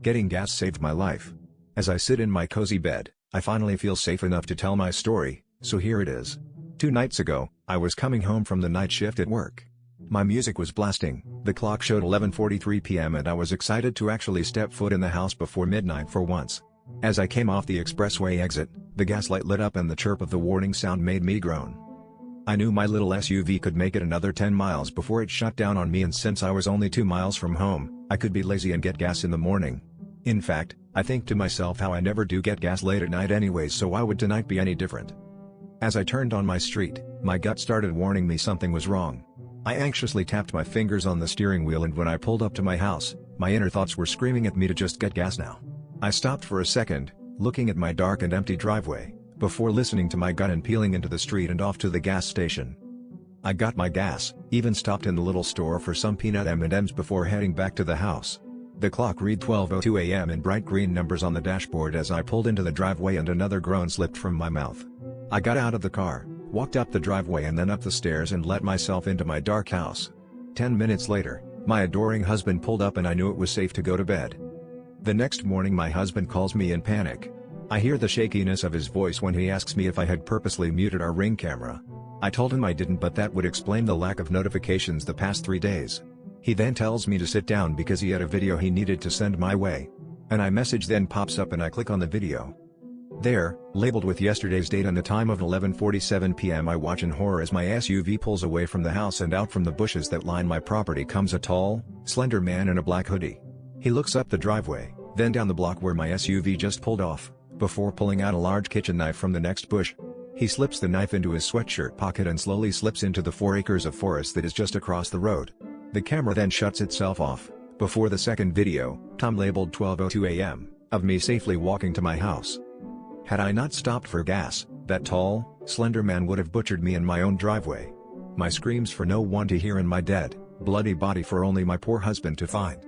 Getting gas saved my life. As I sit in my cozy bed, I finally feel safe enough to tell my story, so here it is. 2 nights ago, I was coming home from the night shift at work. My music was blasting, the clock showed 11:43 p.m. and I was excited to actually step foot in the house before midnight for once. As I came off the expressway exit, the gas light lit up and the chirp of the warning sound made me groan. I knew my little SUV could make it another 10 miles before it shut down on me, and since I was only 2 miles from home, I could be lazy and get gas in the morning. In fact, I think to myself how I never do get gas late at night anyways, so why would tonight be any different? As I turned on my street, my gut started warning me something was wrong. I anxiously tapped my fingers on the steering wheel, and when I pulled up to my house, my inner thoughts were screaming at me to just get gas now. I stopped for a second, looking at my dark and empty driveway, before listening to my gut and peeling into the street and off to the gas station. I got my gas, even stopped in the little store for some peanut M&Ms before heading back to the house. The clock read 12:02 a.m. in bright green numbers on the dashboard as I pulled into the driveway, and another groan slipped from my mouth. I got out of the car, walked up the driveway and then up the stairs and let myself into my dark house. 10 minutes later, my adoring husband pulled up and I knew it was safe to go to bed. The next morning my husband calls me in panic. I hear the shakiness of his voice when he asks me if I had purposely muted our Ring camera. I told him I didn't, but that would explain the lack of notifications the past 3 days. He then tells me to sit down because he had a video he needed to send my way. An iMessage then pops up and I click on the video. There, labeled with yesterday's date and the time of 11:47 p.m., I watch in horror as my SUV pulls away from the house, and out from the bushes that line my property comes a tall, slender man in a black hoodie. He looks up the driveway, then down the block where my SUV just pulled off, before pulling out a large kitchen knife from the next bush. He slips the knife into his sweatshirt pocket and slowly slips into the 4 acres of forest that is just across the road. The camera then shuts itself off, before the second video, time labeled 12:02 a.m., of me safely walking to my house. Had I not stopped for gas, that tall, slender man would have butchered me in my own driveway. My screams for no one to hear and my dead, bloody body for only my poor husband to find.